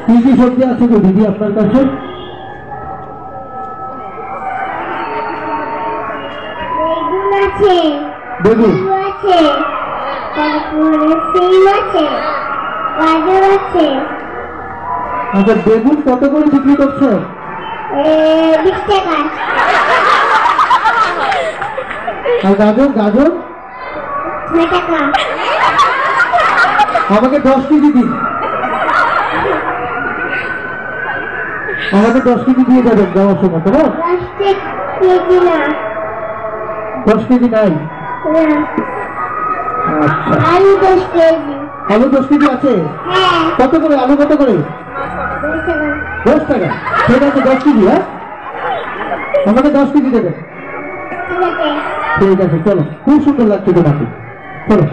কি কি সবজি আছে গো দিদি আপনার কাছে? বেগুন আছে, তারপরে সিম আছে, গাজর আছে। আচ্ছা, বেগুন কত করে বিক্রি করছো? 20 টাকা। আর গাজর? গাজর 6 টাকা। আমাকে 10 কেজি দিন, আমাকে 10 কেজি দিয়ে যাবেন যাওয়ার সময়। তোমার 10 কেজি নাই? আচ্ছা, আলু 10 কেজি। আলু 10 কেজি আছে? কত করে আলু? কত করে? 10 টাকা। ঠিক আছে, 10 কেজি। হ্যাঁ, আমাকে 10 কেজি দেবেন। ঠিক আছে, চলো। খুব সুন্দর লাগছে তোমাকে, চলো।